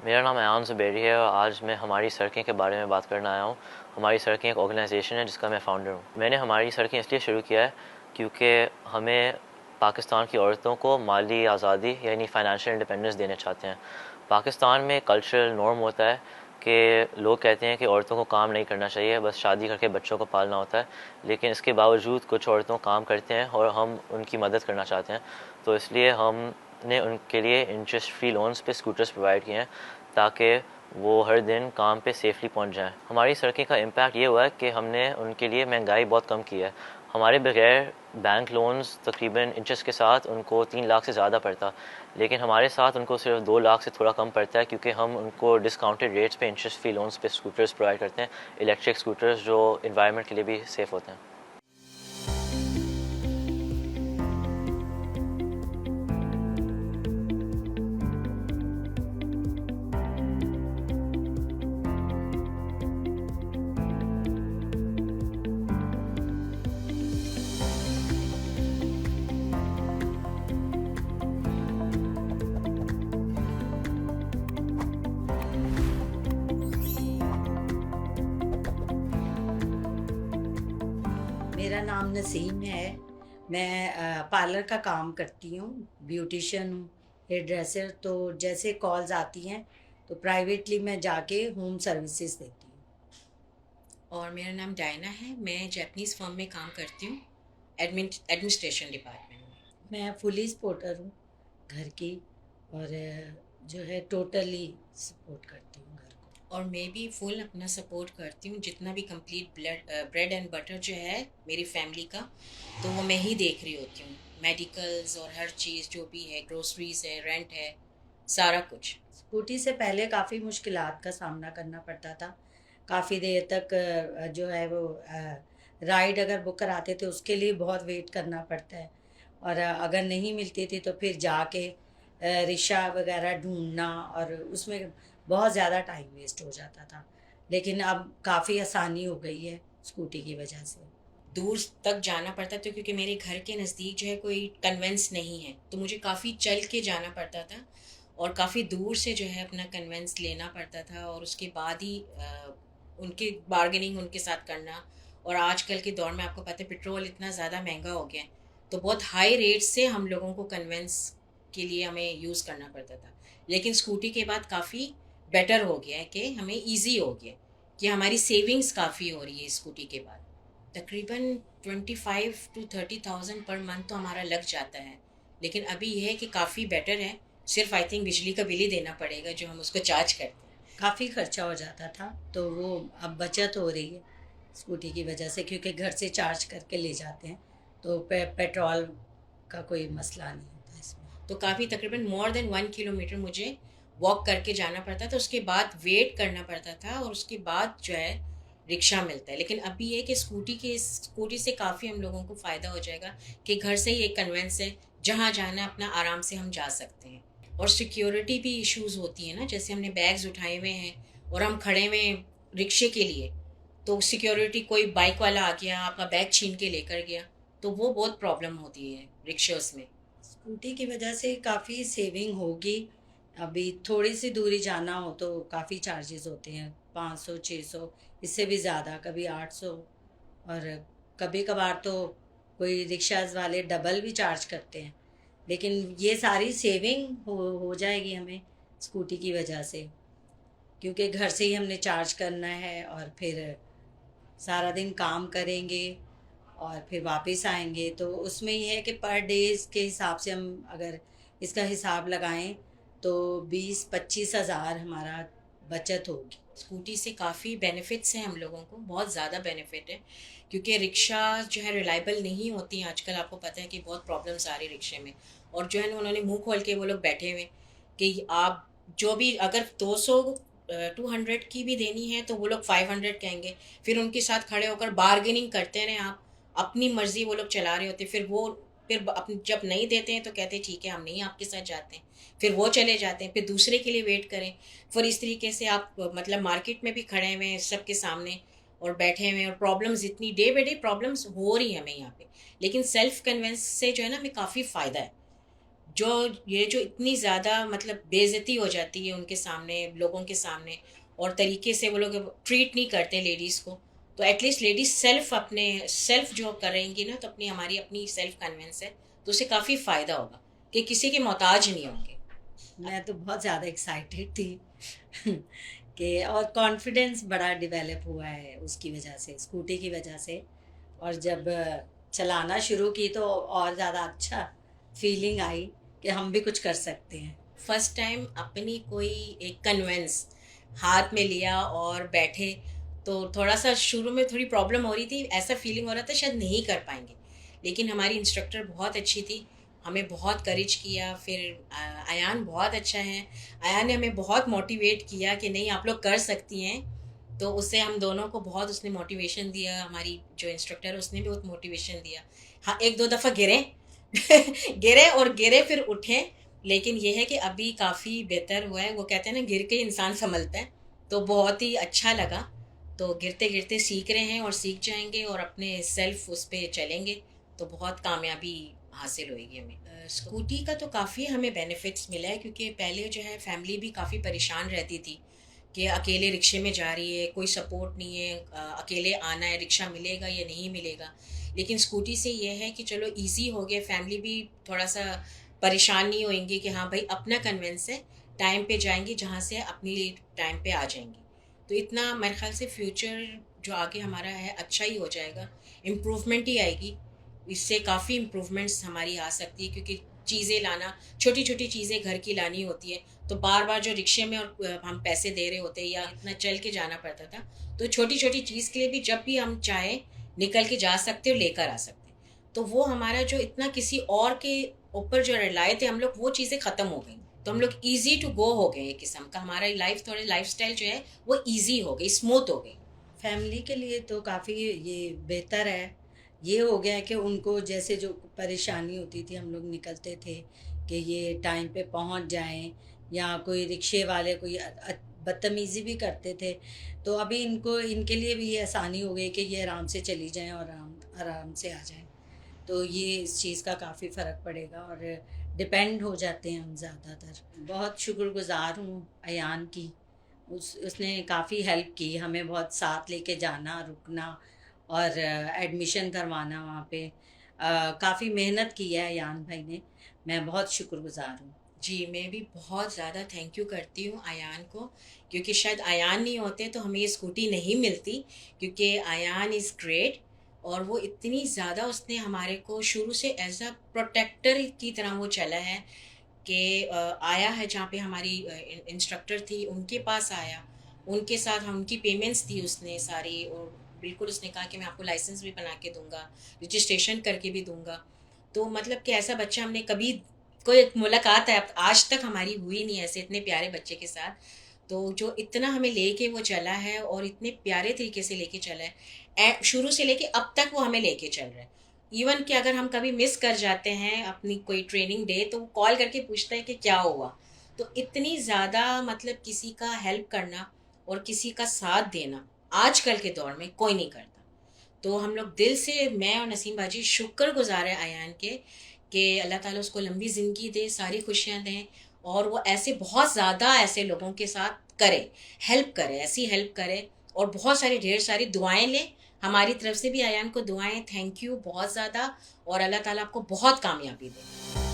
मेरा नाम अयान ज़ुबैरी है और आज मैं हमारी सड़कें के बारे में बात करना आया हूँ। हमारी सड़कें एक ऑर्गेनाइजेशन है जिसका मैं फ़ाउंडर हूँ। मैंने हमारी सड़कें इसलिए शुरू किया है क्योंकि हमें पाकिस्तान की औरतों को माली आज़ादी यानी फ़ाइनेंशियल इंडिपेंडेंस देना चाहते हैं। पाकिस्तान में कल्चरल नॉर्म होता है कि लोग कहते हैं कि औरतों को काम नहीं करना चाहिए, बस शादी करके बच्चों को पालना होता है। लेकिन इसके बावजूद कुछ औरतों काम करते हैं और हम उनकी मदद करना चाहते हैं। तो इसलिए हमने उनके लिए इंटरेस्ट फ्री लोन्स पे स्कूटर्स प्रोवाइड किए हैं ताकि वो हर दिन काम पे सेफली पहुंच जाएं। हमारी सड़कें का इम्पैक्ट ये हुआ है कि हमने उनके लिए महंगाई बहुत कम की है। हमारे बगैर बैंक लोन्स तकरीबन इंटरेस्ट के साथ उनको 3 लाख से ज़्यादा पड़ता, लेकिन हमारे साथ उनको सिर्फ 2 लाख से थोड़ा कम पड़ता है क्योंकि हम उनको डिस्काउंटेड रेट्स पे इंटरेस्ट फ्री लोन्स पे स्कूटर्स प्रोवाइड करते हैं, इलेक्ट्रिक स्कूटर्स जो इन्वायरमेंट के लिए भी सेफ़ होते हैं। मेरा नाम नसीम है। मैं पार्लर का काम करती हूँ, ब्यूटिशियन हूँ, हेयर ड्रेसर। तो जैसे कॉल्स आती हैं तो प्राइवेटली मैं जाके होम सर्विसेज देती हूँ। और मेरा नाम डायना है। मैं जापानीज़ फर्म में काम करती हूँ, एडमिनिस्ट्रेशन डिपार्टमेंट में। मैं फुली सपोर्टर हूँ घर की, और जो है टोटली सपोर्ट करती हूँ घर को। और मैं भी फुल अपना सपोर्ट करती हूँ, जितना भी कंप्लीट ब्रेड एंड बटर जो है मेरी फैमिली का, तो वो मैं ही देख रही होती हूँ। मेडिकल्स और हर चीज़ जो भी है, ग्रोसरीज है, रेंट है, सारा कुछ। स्कूटी से पहले काफ़ी मुश्किलात का सामना करना पड़ता था। काफ़ी देर तक जो है वो राइड अगर बुक कराते थे उसके लिए बहुत वेट करना पड़ता है, और अगर नहीं मिलती थी तो फिर जाके रिक्शा वगैरह ढूंढना, और उसमें बहुत ज़्यादा टाइम वेस्ट हो जाता था। लेकिन अब काफ़ी आसानी हो गई है स्कूटी की वजह से। दूर तक जाना पड़ता था क्योंकि मेरे घर के नज़दीक जो है कोई कन्वेंस नहीं है, तो मुझे काफ़ी चल के जाना पड़ता था और काफ़ी दूर से जो है अपना कन्वेंस लेना पड़ता था, और उसके बाद ही उनके बार्गेनिंग उनके साथ करना। और आजकल के दौर में आपको पता है पेट्रोल इतना ज़्यादा महंगा हो गया है, तो बहुत हाई रेट से हम लोगों को कन्वेंस के लिए हमें यूज़ करना पड़ता था। लेकिन स्कूटी के बाद काफ़ी बेटर हो गया है कि हमें ईजी हो गया, कि हमारी सेविंग्स काफ़ी हो रही है स्कूटी के बाद। तकरीबन 25 to 30,000 पर मंथ तो हमारा लग जाता है। लेकिन अभी यह है कि काफ़ी बेटर है। सिर्फ आई थिंक बिजली का बिल ही देना पड़ेगा जो हम उसको चार्ज करते हैं। काफ़ी खर्चा हो जाता था, तो वो अब बचत हो रही है स्कूटी की वजह से, क्योंकि घर से चार्ज करके ले जाते हैं, तो पेट्रोल का कोई मसला नहीं होता इसमें। तो काफ़ी तकरीबन मोर देन 1 किलोमीटर मुझे वॉक करके जाना पड़ता था, उसके बाद वेट करना पड़ता था, और उसके बाद जो है रिक्शा मिलता है। लेकिन अभी ये कि स्कूटी से काफ़ी हम लोगों को फ़ायदा हो जाएगा कि घर से ही एक कन्वेंस है, जहाँ जाना है अपना आराम से हम जा सकते हैं। और सिक्योरिटी भी इश्यूज़ होती है ना, जैसे हमने बैग्स उठाए हुए हैं और हम खड़े हुए हैं रिक्शे के लिए, तो सिक्योरिटी कोई बाइक वाला आ गया आपका बैग छीन के लेकर गया, तो वो बहुत प्रॉब्लम होती है रिक्शोज़ में। स्कूटी की वजह से काफ़ी सेविंग होगी। अभी थोड़ी सी दूरी जाना हो तो काफ़ी चार्जेस होते हैं, 500 600, इससे भी ज़्यादा, कभी 800, और कभी कभार तो कोई रिक्शाज वाले डबल भी चार्ज करते हैं। लेकिन ये सारी सेविंग हो जाएगी हमें स्कूटी की वजह से, क्योंकि घर से ही हमने चार्ज करना है, और फिर सारा दिन काम करेंगे और फिर वापस आएंगे। तो उसमें ये है कि पर डेज के हिसाब से हम अगर इसका हिसाब लगाएं तो 20-25 हज़ार हमारा बचत होगी। स्कूटी से काफ़ी बेनिफिट्स हैं हम लोगों को, बहुत ज़्यादा बेनिफिट है, क्योंकि रिक्शा जो है रिलायबल नहीं होती आजकल। आपको पता है कि बहुत प्रॉब्लम्स आ रही रिक्शे में, और जो है ना उन्होंने मुंह खोल के वो लोग बैठे हुए कि आप जो भी अगर 200 200 की भी देनी है तो वो लोग 500 कहेंगे। फिर उनके साथ खड़े होकर बार्गेनिंग करते रहें आप, अपनी मर्जी वो लोग चला रहे होते, फिर जब नहीं देते हैं तो कहते हैं ठीक है हम नहीं आपके साथ जाते हैं, फिर वो चले जाते हैं, फिर दूसरे के लिए वेट करें। फिर इस तरीके से आप मतलब मार्केट में भी खड़े हुए हैं सबके सामने और बैठे हुए हैं, और प्रॉब्लम्स इतनी डे बाई डे प्रॉब्लम्स हो रही है हमें यहाँ पे। लेकिन सेल्फ कन्वेंस से जो है ना हमें काफ़ी फ़ायदा है। जो ये जो इतनी ज़्यादा मतलब बेइज्जती हो जाती है उनके सामने, लोगों के सामने, और तरीके से वो लोग ट्रीट नहीं करते लेडीज़ को, तो एटलीस्ट लेडीज सेल्फ अपने सेल्फ जो करेंगी ना, तो अपनी हमारी अपनी सेल्फ कन्विंस है, तो उससे काफ़ी फ़ायदा होगा कि किसी के मोहताज नहीं होंगे। मैं तो बहुत ज़्यादा एक्साइटेड थी कि और कॉन्फिडेंस बड़ा डेवलप हुआ है उसकी वजह से, स्कूटी की वजह से। और जब चलाना शुरू की तो और ज़्यादा अच्छा फीलिंग आई कि हम भी कुछ कर सकते हैं। फर्स्ट टाइम अपनी कोई एक कन्वेंस हाथ में लिया और बैठे, तो थोड़ा सा शुरू में थोड़ी प्रॉब्लम हो रही थी, ऐसा फीलिंग हो रहा था शायद नहीं कर पाएंगे, लेकिन हमारी इंस्ट्रक्टर बहुत अच्छी थी, हमें बहुत करेज किया। फिर अयान बहुत अच्छा है, अयान ने हमें बहुत मोटिवेट किया कि नहीं आप लोग कर सकती हैं, तो उससे हम दोनों को बहुत उसने मोटिवेशन दिया, हमारी जो इंस्ट्रक्टर है उसने भी बहुत मोटिवेशन दिया। हाँ, एक दो दफ़ा गिरे गिरे और गिरे फिर उठे, लेकिन ये है कि अभी काफ़ी बेहतर हुआ है। वो कहते हैं ना, गिर के इंसान संभलता है, तो बहुत ही अच्छा लगा। तो गिरते गिरते सीख रहे हैं और सीख जाएंगे और अपने सेल्फ उस पर चलेंगे, तो बहुत कामयाबी हासिल होएगी हमें। स्कूटी का तो काफ़ी हमें बेनिफिट्स मिला है, क्योंकि पहले जो है फैमिली भी काफ़ी परेशान रहती थी कि अकेले रिक्शे में जा रही है, कोई सपोर्ट नहीं है, अकेले आना है, रिक्शा मिलेगा या नहीं मिलेगा। लेकिन स्कूटी से ये है कि चलो इजी हो गया, फैमिली भी थोड़ा सा परेशान नहीं होएंगे कि हाँ भाई अपना कन्वेंस है, टाइम पे जाएंगे जहाँ से अपनी टाइम पे आ जाएंगे। तो इतना मेरे ख्याल से फ्यूचर जो आगे हमारा है अच्छा ही हो जाएगा, इम्प्रूवमेंट ही आएगी। इससे काफ़ी इम्प्रूवमेंट्स हमारी आ सकती है, क्योंकि चीज़ें लाना, छोटी छोटी चीज़ें घर की लानी होती है, तो बार बार जो रिक्शे में और हम पैसे दे रहे होते या इतना चल के जाना पड़ता था, तो छोटी छोटी चीज़ के लिए भी जब भी हम चाहें निकल के जा सकते और लेकर आ सकते। तो वो हमारा जो इतना किसी और के ऊपर जो रिलाए थे हम लोग, वो चीज़ें ख़त्म हो गई, तो हम लोग ईजी टू गो हो गए, एक किस्म का हमारा लाइफ, थोड़े लाइफ स्टाइल जो है वो ईजी हो गई, स्मूथ हो गई। फैमिली के लिए तो काफ़ी ये बेहतर है। ये हो गया है कि उनको जैसे जो परेशानी होती थी, हम लोग निकलते थे कि ये टाइम पे पहुंच जाएं, या कोई रिक्शे वाले कोई बदतमीज़ी भी करते थे, तो अभी इनको इनके लिए भी ये आसानी हो गई कि ये आराम से चली जाएं और आराम आराम से आ जाएं। तो ये इस चीज़ का काफ़ी फ़र्क पड़ेगा और डिपेंड हो जाते हैं हम ज़्यादातर। बहुत शुक्रगुज़ार हूँ अयान की, उसने काफ़ी हेल्प की हमें, बहुत साथ लेके जाना, रुकना और एडमिशन करवाना वहाँ पे। काफ़ी मेहनत की है अयान भाई ने, मैं बहुत शुक्रगुज़ार हूँ। जी, मैं भी बहुत ज़्यादा थैंक यू करती हूँ अयान को, क्योंकि शायद अयान नहीं होते तो हमें ये स्कूटी नहीं मिलती, क्योंकि अयान इज़ ग्रेट, और वो इतनी ज़्यादा उसने हमारे को शुरू से एज अ प्रोटेक्टर की तरह वो चला है कि आया है जहाँ पे हमारी इंस्ट्रक्टर थी उनके पास आया, उनके साथ हम उनकी पेमेंट्स दी उसने सारी, और बिल्कुल उसने कहा कि मैं आपको लाइसेंस भी बना के दूंगा, रजिस्ट्रेशन करके भी दूंगा। तो मतलब कि ऐसा बच्चा हमने कभी, कोई मुलाकात है अब आज तक हमारी हुई नहीं ऐसे इतने प्यारे बच्चे के साथ। तो जो इतना हमें लेके वो चला है और इतने प्यारे तरीके से लेके चला है, शुरू से लेके अब तक वो हमें लेके चल रहा है। इवन कि अगर हम कभी मिस कर जाते हैं अपनी कोई ट्रेनिंग डे, तो वो कॉल करके पूछता है कि क्या हुआ। तो इतनी ज़्यादा मतलब किसी का हेल्प करना और किसी का साथ देना आजकल के दौर में कोई नहीं करता। तो हम लोग दिल से, मैं और नसीम बाजी शुक्रगुजार है अयान के कि अल्लाह ताला उसको लंबी ज़िंदगी दे, सारी खुशियाँ दें, और वो ऐसे बहुत ज़्यादा ऐसे लोगों के साथ करे, हेल्प करे, ऐसी हेल्प करे, और बहुत सारी ढेर सारी दुआएं लें। हमारी तरफ से भी अयान को दुआएं, थैंक यू बहुत ज़्यादा, और अल्लाह ताला आपको बहुत कामयाबी दे।